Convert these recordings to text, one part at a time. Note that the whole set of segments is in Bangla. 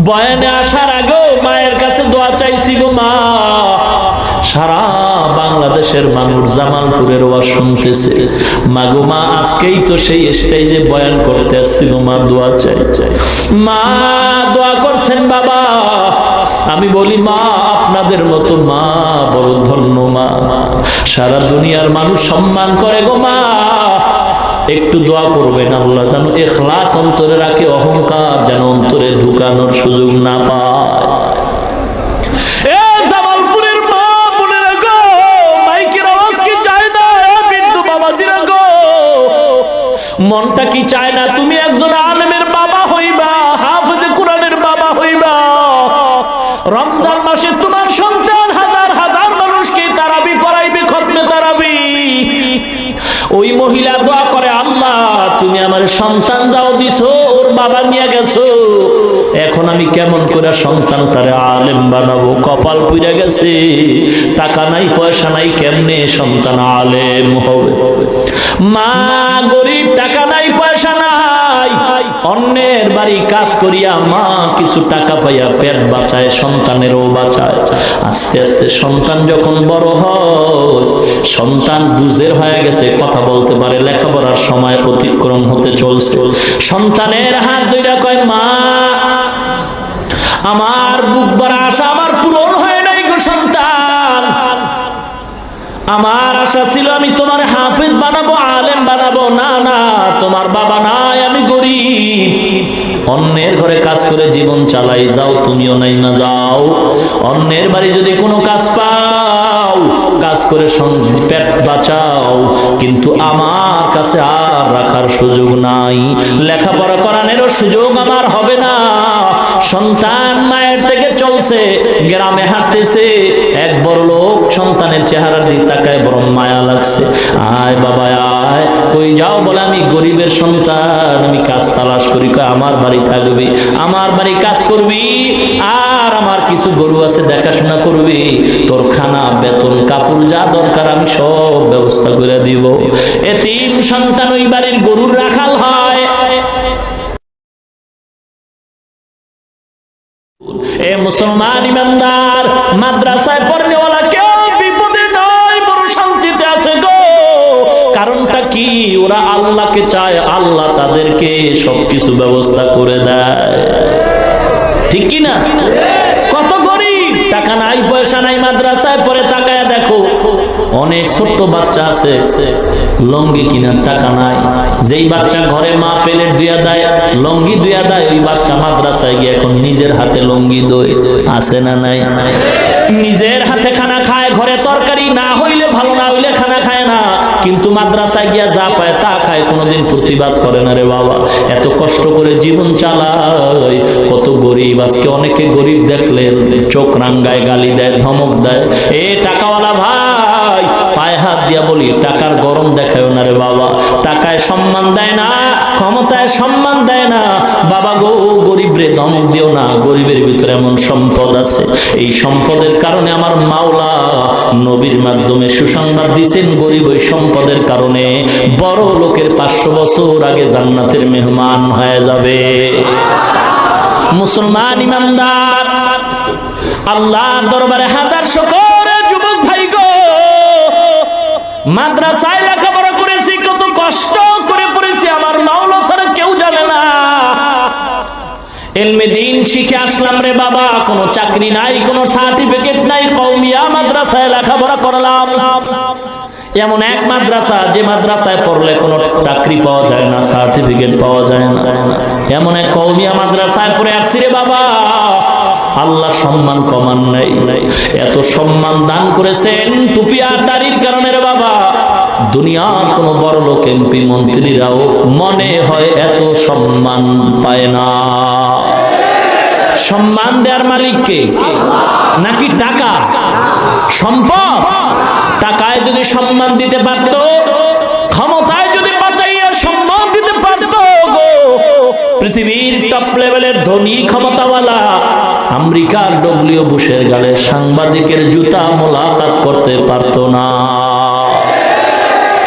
বয়ানে আসার আগেও মায়ের কাছে দোয়া চাইছি গো মা। সারা বাংলাদেশের মানুষ জামালপুরের ওয়াজ শুনতেছে, মা গো মা আজকেই তো সেই স্টেজে বয়ান করতে আসছি গো মা, দোয়া চাই। মা দোয়া করছেন বাবা। আমি বলি মা আপনাদের মতো মা বড় ধন্য মা, সারা দুনিয়ার মানুষ সম্মান করে গো মা। একটু দোয়া করবেন আল্লাহ যেন ইখলাস অন্তরে রাখে, অহংকার যেন অন্তরে ঢুকানোর সুযোগ না পায়। জামালপুরের মা বোনেরা গো, মাইকের আওয়াজ কি চায় না? বিন্দু বাবাজিরা গো, মনটা কি চায় না তুমি একজন আলেমের বাবা হইবা, হাফেজে কোরআনের বাবা হইবা? রমজান মাসে তোমার সন্তান হাজার হাজার মানুষকে তারাবি পড়াইবে, খতমে তারাবি। ওই মহিলা দোয়া করে, আল্লাহ তুমি আমার সন্তান যাও দিছো, ওর বাবা নিয়ে গেছো, এখন আমি কেমন করে সন্তানটারে আলেম বানাবো? কপাল পুড়ে গেছে, টাকা নাই পয়সা নাই, কেমনে সন্তান আলেম হবে? মা গরিব, টাকা নাই পয়সা নাই, অন্যের বাড়ি কাজ করিয়া মা কিছু টাকা পাইয়া পেট বাঁচায়, সন্তানেরও বাঁচায়। আস্তে আস্তে সন্তান যখন বড় হয়, সন্তান বুঝের হয়ে গেছে, কথা বলতে পারে, লেখাপড়ার সময় অতিক্রম হতে চলছে, সন্তানের হাত ধইরা কয়, মা আমার বুক ভরা আশা আমার পূরণ হয় নাই গো সন্তান। আমার আশা ছিল আমি তোমার হাফেজ বানাবো, আলেম বানাবো, না না তোমার বাবা নাই, আমি গরিব, অন্যের ঘরে কাজ করে জীবন চালাই, যাও তুমিও নাই না যাও, অন্যের বাড়ি যদি কোনো কাজ পাও কাজ করে পেট বাঁচাও, কিন্তু আমার কাছে আর রাখার সুযোগ নাই, লেখাপড়া করানোরও সুযোগ আমার হবে না। সন্তান মায়ের থেকে চলছে, গ্রামে হাঁটতেছে, এক বড় লোক সন্তানের চেহারা দিয়ে তাকায়, বড় মায়া লাগছে, আয় বাবা আয়, কই যাও? বলে আমি গরিবের সন্তান, আমি কাজ তালাশ করি। আমার বাড়ি থাকবি, আমার বাড়ি কাজ করবি, আর আমার কিছু গরু আছে দেখাশোনা করবি, তোর খানা বেতন কাপড় যা দরকার আমি সব ব্যবস্থা করে দিব। এতিম সন্তান ওই বাড়ির গরুর রাখাল হয়। এ মুসলমান ইমানদার, মাদ্রাসায় পড়নেওয়ালা কেউ বিপদে নয়, বড় শান্তিতে আছে গো। কারণটা কি? ওরা আল্লাহকে চায়, আল্লাহ তাদেরকে সবকিছু ব্যবস্থা করে দেয়, ঠিক কি না? কত গরিব, টাকা নাই পয়সা নাই, মাদ্রাসায় পড়ে, তাকায় দেখো অনেক ছোট্ট বাচ্চা আছে লঙ্গি কিনার টাকা নাই, যেই বাচ্চা ঘরে মা প্লেট দুয়া দেয়, লঙ্গি দুয়া দেয়, ওই বাচ্চা মাদ্রাসায় গিয়ে এখন নিজের হাতে লঙ্গি দই, আছে না নাই? নিজের হাতে খানা খায়, ঘরে তরকারি না হইলে ভালো না হইলে খানা খায় না, কিন্তু মাদ্রাসায় গিয়া যা পায় তা খায়, কোনোদিন প্রতিবাদ করে না রে বাবা। এত কষ্ট করে জীবন চালায়, কত গরিব। আজকে অনেকে গরিব দেখলে চোখ রাঙ্গায়, গালি দেয়, ধমক দেয়। এ টাকাওয়ালা ভাই, পায়ে হাত দিয়া বলি, টাকার গরম দেখায় না রে বাবা, টাকায় সম্মান দেয় না, ক্ষমতায় সম্মান দেয় না বাবা গো। গরিব রে ধমক দিও না, গরিবের ভিতরে এমন সম্পদ আছে, এই সম্পদের কারণে আমার মাওলা নবীর মাধ্যমে সুসংবাদ দিয়েছেন, গরিব ওই সম্পদের কারণে বড় লোকের 500 বছর আগে জান্নাতের মেহমান হয়ে যাবে। মুসলমান ইমানদার, আল্লাহর দরবারে হাজার শুকর। যুবক ভাই গো, মাদ্রাসায় লেখাপড়া করেছি, কত কষ্ট করে পড়েছি, আমার মাওলা ছাড়া কেউ জানে না। ইলমে দ্বীন শিখে আসলাম রে বাবা, কোনো চাকরি নাই, কোনো সার্টিফিকেট নাই, কওমিয়া মাদ্রাসায় লেখাপড়া করলাম। এমন এক মাদ্রাসা, যে মাদ্রাসায় পড়লে কোনো চাকরি পাওয়া যায় না, সার্টিফিকেট পাওয়া যায় না, এমন এক কওমিয়া মাদ্রাসায় পড়ে আসছি রে বাবা। আল্লাহ সম্মান কমান নাই, এত সম্মান দান করেছেন টুপি আর দাড়ির কারণে রে বাবা। দুনিয়ার কোন বড় লোক, এমপি, মন্ত্রীরাও মনে হয় এত সম্মান পায় না। সম্মান দেওয়ার মালিক কে? নাকি টাকা, সম্পদ? টাকায় যদি সম্মান দিতে পারতো, ক্ষমতায় যদি বাঁচাইয়া সম্মান দিতে পারতো গো, পৃথিবীর টপ লেভেলের ধনী ক্ষমতাওয়ালা আমেরিকার ডব্লিউ বুশের গালে সাংবাদিকের জুতা মোলাকাত করতে পারতো না।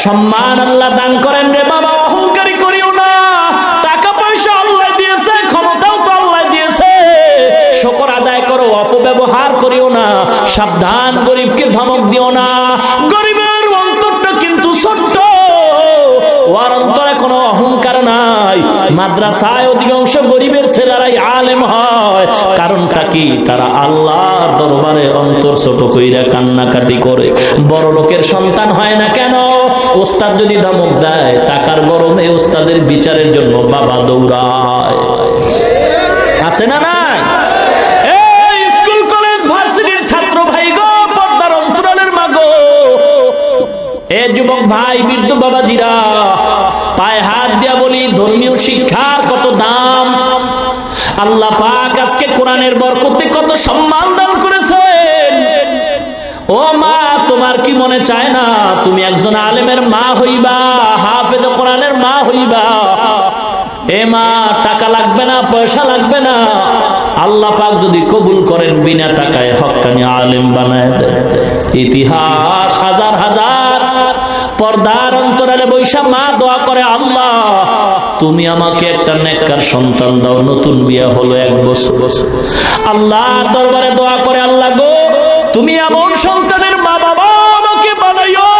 সম্মান আল্লাহ দান করেন রে বাবা, অহংকারী করিও না। টাকা পয়সা আল্লাহ দিয়েছে, ক্ষমতাও তো আল্লাহ দিয়েছে, সাবধান, গরিবকে ধমক দিও না। গরিবের অন্তরটা কিন্তু ছোট্ট, ওর অন্তরে কোনো অহংকার নাই। মাদ্রাসায় অধিকাংশ গরিবের ছেলেরাই আলেম হয়, কারণটা কি? তারা আল্লাহর দরবারে অন্তর ছোট কইরা কান্নাকাটি করে। বড় লোকের সন্তান হয় না কেন? ওস্তাদ যদি ধমক দেয়, টাকার গরমে ওস্তাদের বিচারের জন্য বাবা দৌড়ায়। আছে না নাই? এই স্কুল কলেজ ভার্সিটির ছাত্র ভাই গো, পর্দার অন্তরালের মা গো, এ যুবক ভাই, বৃদ্ধ বাবাজিরা, পায়ে হাত দিয়া বলি, ধর্মীয় শিক্ষার কত দাম। আল্লাহ পাক আজকে কোরআনের বরকতে কত সম্মান দান করেছেন। ও মা, তোমার কি মনে চায় না তুমি একজন আলেমের মা হইবা, হাফেজ কোরআনের মা হইবা? এ মা, টাকা লাগবে না, পয়সা লাগবে না, আল্লাহ পাক যদি কবুল করেন, বিনা টাকায় হক্কানি আলেম বানায় দেন। ইতিহাস হাজার হাজার পর্দার অন্তরালে বৈশা মা দোয়া করে, আল্লাহ তুমি আমাকে একটা নেককার সন্তান দাও। নতুন বিয়া হলো 1 বছর, আল্লাহর দরবারে দোয়া করে, আল্লাহ গো তুমি এমন সন্তানের মা বাবা আমাকে বানাইও,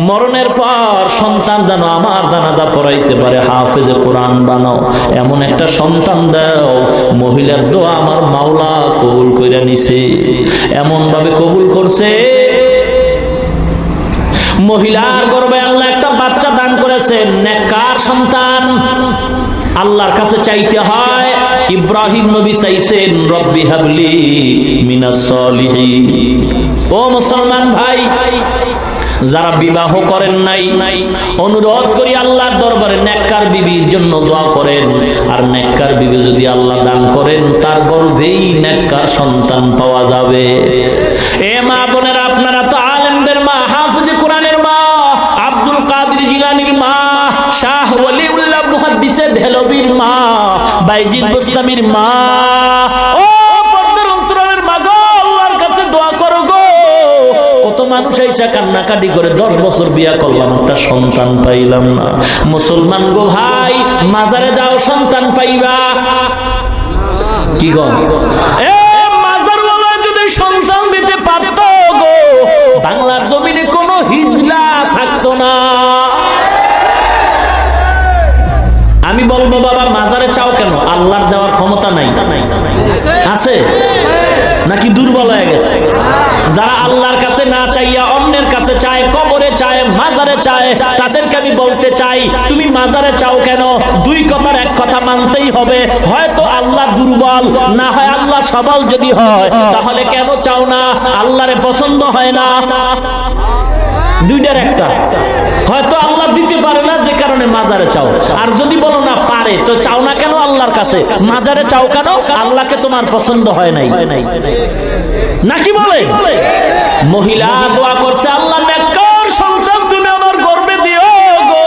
মরণের পর সন্তান যেন আমার জানাজা পড়াইতে পারে, হাফেজে কোরআন বানাও, এমন একটা সন্তান দাও। মহিলার দোয়া আমার মাওলা কবুল কইরা নিছে, এমন ভাবে কবুল করছে, মহিলার গর্ভে আল্লাহ একটা বাচ্চা দান করেছেন, নেককার সন্তান। আল্লাহর কাছে চাইতে হয়। ইব্রাহিম নবী চাইছেন, রব্বি হাবলি মিনাস সলিহিন। ও মুসলমান ভাই, যারা বিবাহ করেন নাই, অনুরোধ করি আল্লাহর দরবারে নেককার বিবির জন্য দোয়া করেন। আর নেককার বিবি যদি আল্লাহ দান করেন, তার গর্ভেই নেককার সন্তান পাওয়া যাবে। এ মা বোনেরা, আপনারা তো আলেমদের মা, হাফেজে কোরআনের মা, আব্দুল কাদের জিলানীর মা, শাহ ওলিউল্লাহ মুহাদ্দিসে দেহলভির মা, বাইজিদ বুস্তামির মা। ও পর্দার অন্তরালের মা গো, আল্লাহর কাছে দোয়া করো গো। কত মানুষ এইসা কান্নাকাটি করে, 10 বছর বিয়া করলাম, একটা সন্তান পাইলাম না। মুসলমান গো ভাই, মাজারে যাও, সন্তান পাইবা। কি গো, এ মাজারওয়ালা যদি সন্তান দিতে পারত গো, বাংলার জমিনে কোনো হিজলা থাকতো না। আমি বলবো, বাবা মাজারে চাও কেন? আল্লাহর দেওয়ার ক্ষমতা নাই? আছে নাকি দুর্বল হয়ে গেছে? যারা আল্লাহর কাছে না চাইয়া অন্যের কাছে চায়, কবরে চায়, মাজারে চায়, তাদেরকে আমি বলতে চাই, তুমি মাজারে চাও কেন? 2 কথার 1 কথা মানতেই হবে, হয়তো আল্লাহ দুর্বল, না হয় আল্লাহ সবল। যদি হয় তাহলে কেন চাও না? আল্লাহরে পছন্দ হয় না? 2টার একটা, হয়তো আল্লাহ দিতে পারে না, যে কারণে মাজারে চাও। আর যদি বলো না পারে, তো চাও না কেন আল্লাহর কাছে? মাজারে চাও কেন? আল্লাহকে তোমার পছন্দ হয় নাই নাকি বলে? মহিলা দোয়া করছে, আল্লাহ নেককার সন্তান তুমি আমার গর্ভে দিও গো।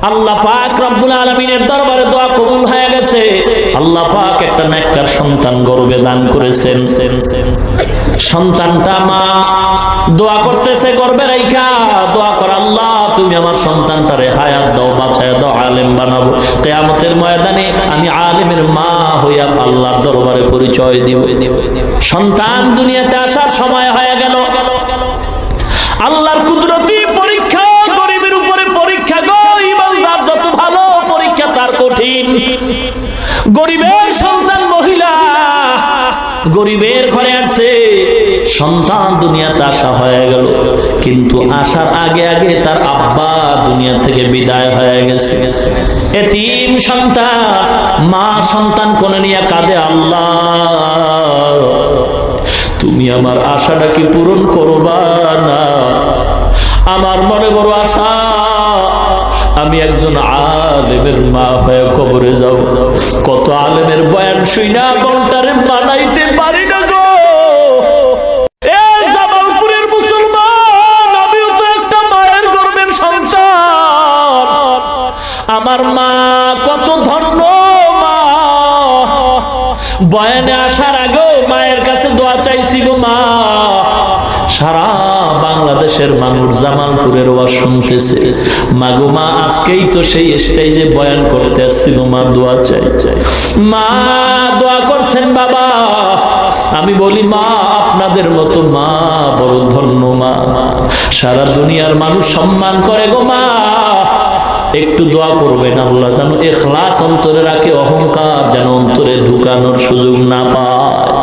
আল্লাহ পাক রব্বুল আলামিনের দরবারে দোয়া কবুল হয়ে গেছে। আল্লাহ পাক একটা নেককার সন্তান গর্ভে দান করেছেন। সন্তানটা মা দোয়া করতেছে, গর্ভে রাইখা দোয়া কর, আল্লাহ তুমি আমার সন্তানটারে হায়াত দাও, বাঁচায় দাও, আলেম বানাবো। কিয়ামতের ময়দানে আমি আলেমের মা হইয়া আল্লাহর দরবারে পরিচয় দিব। সন্তান দুনিয়াতে আসার সময় হয়ে গেল। আল্লাহর কুদরতি পরীক্ষা, গরিবের উপরে পরীক্ষা গো। ইমানদার যত ভালো, পরীক্ষা তার কঠিন। গরিবের সন্তান মহিলা, গরিবের ঘরে আসছে, সন্তান দুনিয়াতে আসা হয়ে গেল, কিন্তু আসার আগে আগে তার আব্বা দুনিয়া থেকে বিদায় হয়ে গেছে। এতিম সন্তান, মা সন্তান কোলে নিয়ে কাঁদে, আল্লাহ তুমি আমার আশাটা কি পূরণ করবা না? আমার মনে বড় আশা, আমি একজন আলেমের মা হয়ে কবরে যাব। কত আলেমের বয়ান শুইনা মনটারে মানাইতে পারি না গো। জামালপুরের মুসলমান, আমিও তো একটা মায়ের গর্ভের সন্তান। আমার মা কত ধন্য মা, বয়ানে আসার আগেও মায়ের কাছে দোয়া চাইছি গো মা। সারা বাংলাদেশের মানুষ জামালপুরের ওয়াজ শুনতেছে, মাগো মা আজকেই তো সেই স্টেজে বয়ান করতে আসছি গো মা, দোয়া চাই। মা দোয়া করছেন, বাবা আমি বলি মা, আপনাদের মতো মা বড় ধন্য মা, সারা দুনিয়ার মানুষ সম্মান করে গো মা। একটু দোয়া করবেন আল্লাহ যেন ইখলাস অন্তরে রাখে, অহংকার যেন অন্তরে ঢুকানোর সুযোগ না পায়।